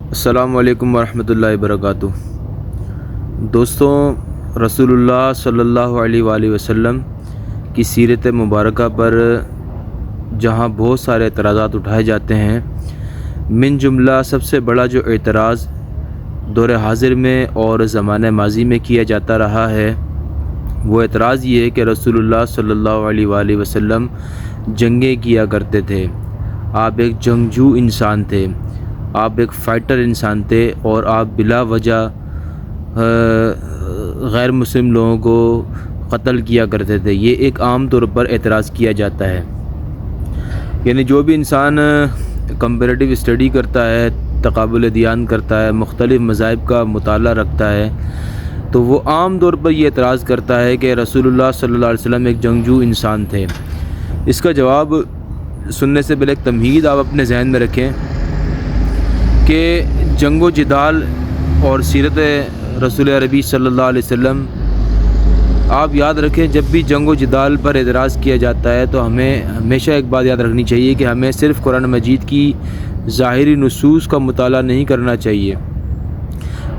السلام علیکم ورحمۃ اللہ وبرکاتہ۔ دوستوں، رسول اللہ صلی اللہ علیہ وآلہ وسلم کی سیرت مبارکہ پر جہاں بہت سارے اعتراضات اٹھائے جاتے ہیں، من جملہ سب سے بڑا جو اعتراض دور حاضر میں اور زمانہ ماضی میں کیا جاتا رہا ہے وہ اعتراض یہ ہے کہ رسول اللہ صلی اللہ علیہ وآلہ وسلم جنگیں کیا کرتے تھے۔ آپ ایک جنگجو انسان تھے، آپ ایک فائٹر انسان تھے اور آپ بلا وجہ غیر مسلم لوگوں کو قتل کیا کرتے تھے۔ یہ ایک عام طور پر اعتراض کیا جاتا ہے۔ یعنی جو بھی انسان کمپیریٹیو اسٹڈی کرتا ہے، تقابل دیان کرتا ہے، مختلف مذاہب کا مطالعہ رکھتا ہے، تو وہ عام طور پر یہ اعتراض کرتا ہے کہ رسول اللہ صلی اللہ علیہ وسلم ایک جنگجو انسان تھے۔ اس کا جواب سننے سے پہلے ایک تمہید آپ اپنے ذہن میں رکھیں کہ جنگ و جدال اور سیرت رسول عربی صلی اللہ علیہ وسلم، آپ یاد رکھیں جب بھی جنگ و جدال پر اعتراض کیا جاتا ہے تو ہمیں ہمیشہ ایک بات یاد رکھنی چاہیے کہ ہمیں صرف قرآن مجید کی ظاہری نصوص کا مطالعہ نہیں کرنا چاہیے،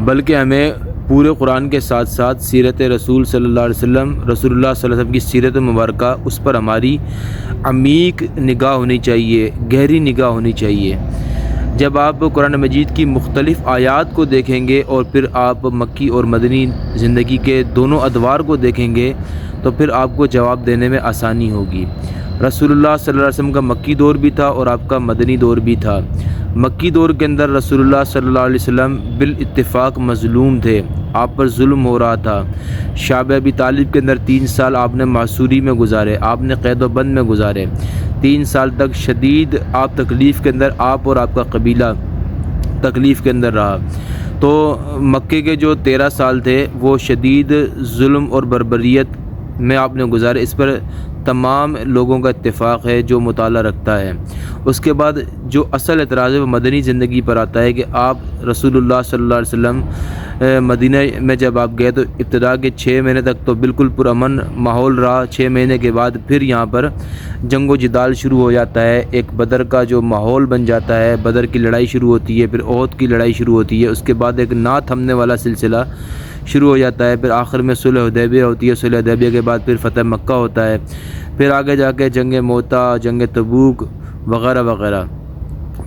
بلکہ ہمیں پورے قرآن کے ساتھ ساتھ سیرت رسول صلی اللہ علیہ وسلم، رسول اللہ صلی اللہ علیہ وسلم کی سیرت مبارکہ، اس پر ہماری عمیق نگاہ ہونی چاہیے، گہری نگاہ ہونی چاہیے۔ جب آپ قرآن مجید کی مختلف آیات کو دیکھیں گے اور پھر آپ مکی اور مدنی زندگی کے دونوں ادوار کو دیکھیں گے تو پھر آپ کو جواب دینے میں آسانی ہوگی۔ رسول اللہ صلی اللہ علیہ وسلم کا مکی دور بھی تھا اور آپ کا مدنی دور بھی تھا۔ مکی دور کے اندر رسول اللہ صلی اللہ علیہ وسلم بالاتفاق مظلوم تھے، آپ پر ظلم ہو رہا تھا۔ شعب ابی طالب کے اندر 3 سال آپ نے معصوری میں گزارے، آپ نے قید و بند میں گزارے۔ 3 سال تک شدید آپ تکلیف کے اندر، آپ اور آپ کا قبیلہ تکلیف کے اندر رہا۔ تو مکے کے جو 13 سال تھے وہ شدید ظلم اور بربریت میں آپ نے گزارے، اس پر تمام لوگوں کا اتفاق ہے جو مطالعہ رکھتا ہے۔ اس کے بعد جو اصل اعتراض ہے وہ مدنی زندگی پر آتا ہے کہ آپ رسول اللہ صلی اللہ علیہ وسلم مدینہ میں جب آپ گئے تو ابتدا کے 6 مہینے تک تو بالکل پرامن ماحول رہا۔ 6 مہینے کے بعد پھر یہاں پر جنگ و جدال شروع ہو جاتا ہے، ایک بدر کا جو ماحول بن جاتا ہے، بدر کی لڑائی شروع ہوتی ہے، پھر احد کی لڑائی شروع ہوتی ہے، اس کے بعد ایک نہ تھمنے والا سلسلہ شروع ہو جاتا ہے، پھر آخر میں صلح حدیبیہ ہوتی ہے، صلح حدیبیہ کے بعد پھر فتح مکہ ہوتا ہے، پھر آگے جا کے جنگ موتا، جنگ تبوک وغیرہ وغیرہ۔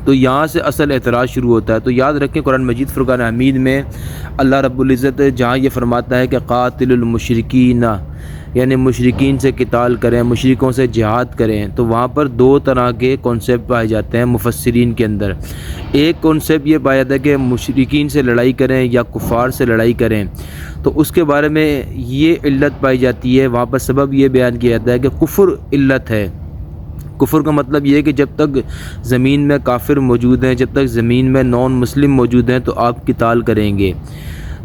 تو یہاں سے اصل اعتراض شروع ہوتا ہے۔ تو یاد رکھیں قرآن مجید فرقان حمید میں اللہ رب العزت جہاں یہ فرماتا ہے کہ قاتل المشرکین، یعنی مشرکین سے قتال کریں، مشرکوں سے جہاد کریں، تو وہاں پر 2 طرح کے کانسیپٹ پائے جاتے ہیں مفسرین کے اندر۔ ایک کانسیپٹ یہ پایا جاتا ہے کہ مشرکین سے لڑائی کریں یا کفار سے لڑائی کریں، تو اس کے بارے میں یہ علت پائی جاتی ہے، وہاں پر سبب یہ بیان کیا جاتا ہے کہ کفر علت ہے۔ کفر کا مطلب یہ ہے کہ جب تک زمین میں کافر موجود ہیں، جب تک زمین میں نان مسلم موجود ہیں تو آپ قتال کریں گے۔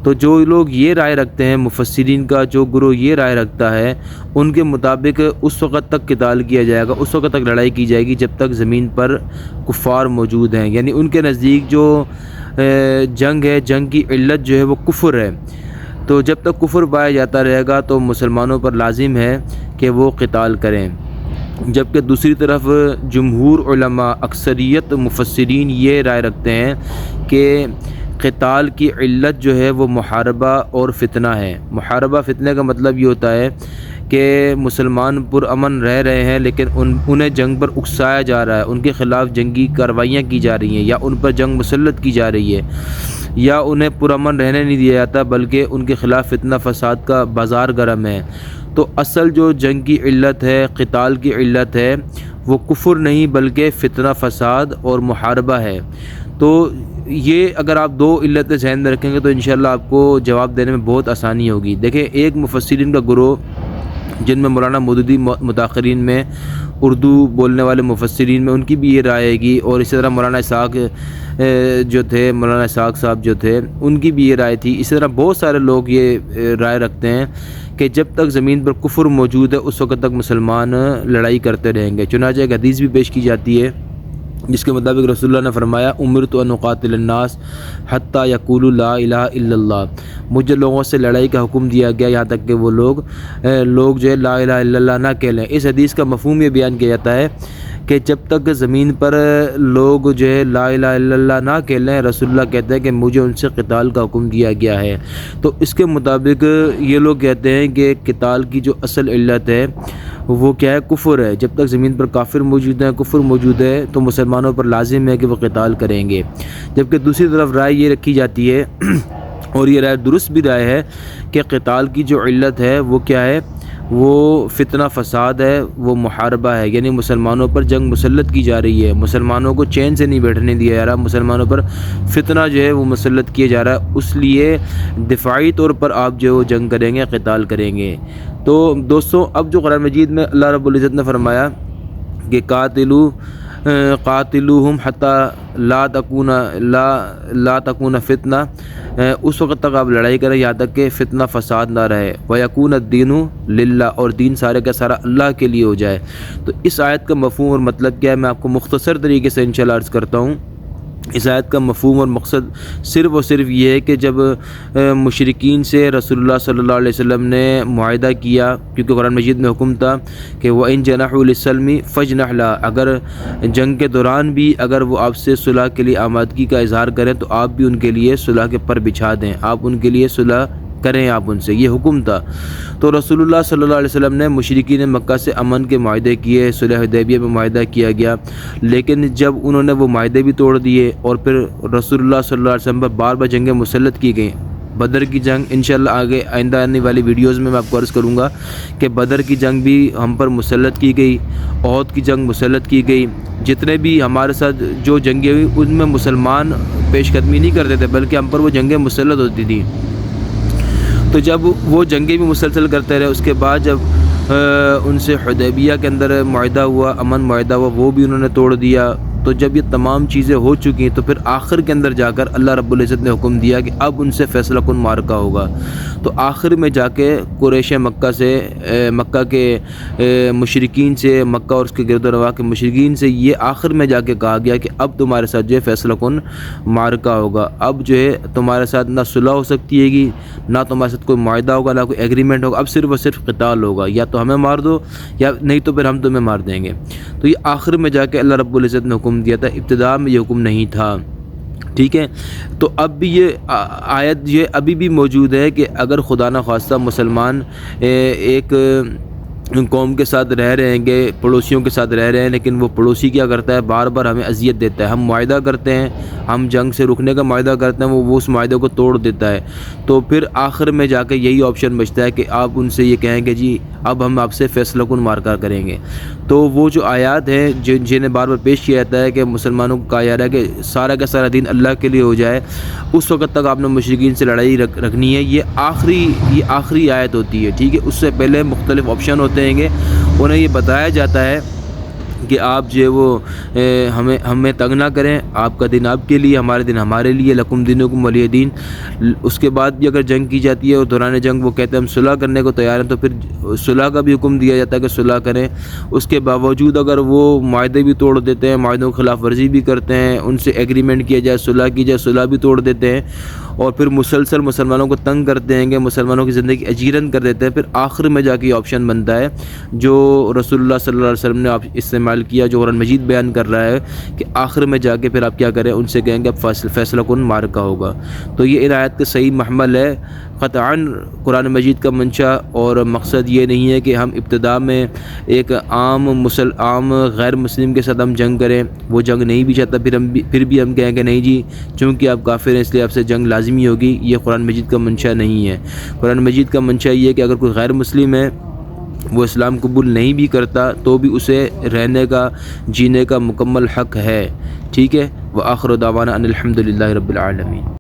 تو جو لوگ یہ رائے رکھتے ہیں، مفسرین کا جو گروہ یہ رائے رکھتا ہے، ان کے مطابق اس وقت تک قتال کیا جائے گا، اس وقت تک لڑائی کی جائے گی جب تک زمین پر کفار موجود ہیں۔ یعنی ان کے نزدیک جو جنگ ہے، جنگ کی علت جو ہے وہ کفر ہے۔ تو جب تک کفر پایا جاتا رہے گا تو مسلمانوں پر لازم ہے کہ وہ قتال کریں۔ جبکہ دوسری طرف جمہور علماء، اکثریت مفسرین یہ رائے رکھتے ہیں کہ قتال کی علت جو ہے وہ محاربہ اور فتنہ ہے۔ محاربہ فتنہ کا مطلب یہ ہوتا ہے کہ مسلمان پرامن رہ رہے ہیں لیکن انہیں جنگ پر اکسایا جا رہا ہے، ان کے خلاف جنگی کارروائیاں کی جا رہی ہیں، یا ان پر جنگ مسلط کی جا رہی ہے، یا انہیں پرامن رہنے نہیں دیا جاتا بلکہ ان کے خلاف فتنہ فساد کا بازار گرم ہے۔ تو اصل جو جنگ کی علت ہے، قتال کی علت ہے، وہ کفر نہیں بلکہ فتنہ فساد اور محاربہ ہے۔ تو یہ اگر آپ 2 علتیں ذہن میں رکھیں گے تو انشاءاللہ آپ کو جواب دینے میں بہت آسانی ہوگی۔ دیکھیں ایک مفسرین کا گروہ جن میں مولانا مودودی متاخرین میں، اردو بولنے والے مفسرین میں ان کی بھی یہ رائے گی، اور اسی طرح مولانا اسحاق جو تھے، مولانا اسحاق صاحب جو تھے ان کی بھی یہ رائے تھی۔ اسی طرح بہت سارے لوگ یہ رائے رکھتے ہیں کہ جب تک زمین پر کفر موجود ہے اس وقت تک مسلمان لڑائی کرتے رہیں گے۔ چنانچہ ایک حدیث بھی پیش کی جاتی ہے جس کے مطابق رسول اللہ نے فرمایا امرت ان اقاتل الناس حتی یقولوا لا الہ الا اللہ، مجھے لوگوں سے لڑائی کا حکم دیا گیا یہاں تک کہ وہ لوگ جو ہے لا الہ الا اللہ نہ کہہ لیں۔ اس حدیث کا مفہوم یہ بیان کیا جاتا ہے کہ جب تک زمین پر لوگ جو ہے لا الہ الا اللہ نہ کہہ لیں، رسول اللہ کہتے ہیں کہ مجھے ان سے قتال کا حکم دیا گیا ہے۔ تو اس کے مطابق یہ لوگ کہتے ہیں کہ قتال کی جو اصل علت ہے وہ کیا ہے؟ کفر ہے۔ جب تک زمین پر کافر موجود ہیں، کفر موجود ہے، تو مسلمانوں پر لازم ہے کہ وہ قتال کریں گے۔ جبکہ دوسری طرف رائے یہ رکھی جاتی ہے اور یہ رائے درست بھی رائے ہے کہ قتال کی جو علت ہے وہ کیا ہے؟ وہ فتنہ فساد ہے، وہ محاربہ ہے، یعنی مسلمانوں پر جنگ مسلط کی جا رہی ہے، مسلمانوں کو چین سے نہیں بیٹھنے دیا جا رہا، مسلمانوں پر فتنہ جو ہے وہ مسلط کیا جا رہا ہے، اس لیے دفاعی طور پر آپ جو جنگ کریں گے، قتال کریں گے۔ تو دوستو، اب جو قرآن مجید میں اللہ رب العزت نے فرمایا کہ قاتلوہم حتی لا تکون فتنہ، اس وقت تک آپ لڑائی کریں یہاں تک کہ فتنہ فساد نہ رہے، وَيَكُونَ الدِّينُ لِلَّهِ، اور دین سارے کا سارا اللہ کے لیے ہو جائے۔ تو اس آیت کا مفہوم اور مطلب کیا ہے، میں آپ کو مختصر طریقے سے انشاءاللہ عرض کرتا ہوں۔ اس آیت کا مفہوم اور مقصد صرف اور صرف یہ ہے کہ جب مشرکین سے رسول اللہ صلی اللہ علیہ وسلم نے معاہدہ کیا، کیونکہ قرآن مجید میں حکم تھا کہ وَإِن جَنَحُوا لِلسَّلْمِ فَاجْنَحْ لَهَا، اگر جنگ کے دوران بھی اگر وہ آپ سے صلح کے لیے آمادگی کا اظہار کریں تو آپ بھی ان کے لیے صلح کے پر بچھا دیں، آپ ان کے لیے صلح کریں، آپ ان سے، یہ حکم تھا۔ تو رسول اللہ صلی اللہ علیہ وسلم نے مشرکین مکہ سے امن کے معاہدے کیے، صلح حدیبیہ میں معاہدہ کیا گیا، لیکن جب انہوں نے وہ معاہدے بھی توڑ دیے اور پھر رسول اللہ صلی اللہ علیہ وسلم پر بار بار جنگیں مسلط کی گئیں۔ بدر کی جنگ انشاءاللہ آگے آئندہ آنے والی ویڈیوز میں آپ کو عرض کروں گا کہ بدر کی جنگ بھی ہم پر مسلط کی گئی، احد کی جنگ مسلط کی گئی، جتنے بھی ہمارے ساتھ جو جنگیں ہوئی ان میں مسلمان پیش قدمی نہیں کرتے تھے، بلکہ ہم پر وہ جنگیں مسلط ہوتی تھیں۔ تو جب وہ جنگیں بھی مسلسل کرتے رہے، اس کے بعد جب ان سے حدیبیہ کے اندر معاہدہ ہوا، امن معاہدہ ہوا، وہ بھی انہوں نے توڑ دیا۔ تو جب یہ تمام چیزیں ہو چکی ہیں تو پھر آخر کے اندر جا کر اللہ رب العزت نے حکم دیا کہ اب ان سے فیصلہ کن معرکہ ہوگا۔ تو آخر میں جا کے قریش مکہ سے، مکہ کے مشرکین سے، مکہ اور اس کے گرد و نواح کے مشرکین سے یہ آخر میں جا کے کہا گیا کہ اب تمہارے ساتھ جو ہے فیصلہ کن معرکہ ہوگا، اب جو ہے تمہارے ساتھ نہ صلح ہو سکتی ہے گی، نہ تمہارے ساتھ کوئی معاہدہ ہوگا، نہ کوئی ایگریمنٹ ہوگا، اب صرف اور صرف قتال ہوگا، یا تو ہمیں مار دو یا نہیں تو پھر ہم تمہیں مار دیں گے۔ تو یہ آخر میں جا کے اللہ رب العزت نے حکم دیا تھا، ابتدا میں یہ حکم نہیں تھا، ٹھیک ہے۔ تو اب بھی یہ آیت یہ ابھی بھی موجود ہے کہ اگر خدا نخواستہ مسلمان ایک قوم کے ساتھ رہ رہے ہیں گے، پڑوسیوں کے ساتھ رہ رہے ہیں، لیکن وہ پڑوسی کیا کرتا ہے، بار بار ہمیں اذیت دیتا ہے، ہم معاہدہ کرتے ہیں، ہم جنگ سے رکنے کا معاہدہ کرتے ہیں، وہ اس معاہدے کو توڑ دیتا ہے، تو پھر آخر میں جا کے یہی آپشن بچتا ہے کہ آپ ان سے یہ کہیں گے جی اب ہم آپ سے فیصلہ کن معرکہ کریں گے۔ تو وہ جو آیات ہیں جنہیں بار بار پیش کیا جاتا ہے کہ مسلمانوں کو کہا جا رہا ہے کہ سارا کا سارا دین اللہ کے لیے ہو جائے، اس وقت تک آپ نے مشرکین سے لڑائی رکھنی ہے، یہ آخری آیت ہوتی ہے، ٹھیک ہے۔ اس سے پہلے مختلف آپشن ہوتے ہیں گے، انہیں یہ بتایا جاتا ہے کہ آپ جو ہے وہ ہمیں تنگ نہ کریں، آپ کا دن آپ کے لیے، ہمارے دن ہمارے لیے، لکم دینکم ولی دین۔ اس کے بعد بھی اگر جنگ کی جاتی ہے اور دوران جنگ وہ کہتے ہیں ہم صلح کرنے کو تیار ہیں، تو پھر صلح کا بھی حکم دیا جاتا ہے کہ صلح کریں۔ اس کے باوجود اگر وہ معاہدے بھی توڑ دیتے ہیں، معاہدوں کی خلاف ورزی بھی کرتے ہیں، ان سے ایگریمنٹ کیا جائے، صلح کی جائے، صلح بھی توڑ دیتے ہیں اور پھر مسلسل مسلمانوں کو تنگ کرتے ہیں کہ مسلمانوں کی زندگی اجیرن کر دیتے ہیں، پھر آخر میں جا کے یہ آپشن بنتا ہے جو رسول اللہ صلی اللہ علیہ وسلم نے استعمال کیا، جو قرآن مجید بیان کر رہا ہے کہ آخر میں جا کے پھر آپ کیا کریں، ان سے کہیں گے اب فیصلہ کن معرکہ ہوگا۔ تو یہ ان آیت کا صحیح محمل ہے۔ قطعاً قرآن مجید کا منشا اور مقصد یہ نہیں ہے کہ ہم ابتدا میں ایک عام غیر مسلم کے ساتھ ہم جنگ کریں، وہ جنگ نہیں بھی چاہتا، پھر بھی ہم کہیں کہ نہیں جی چونکہ آپ کافر ہیں اس لیے آپ سے جنگ لازمی ہوگی، یہ قرآن مجید کا منشا نہیں ہے۔ قرآن مجید کا منشا یہ ہے کہ اگر کوئی غیر مسلم ہے، وہ اسلام قبول نہیں بھی کرتا، تو بھی اسے رہنے کا، جینے کا مکمل حق ہے، ٹھیک ہے۔ وآخر دعوانا ان الحمد للہ رب العالمین۔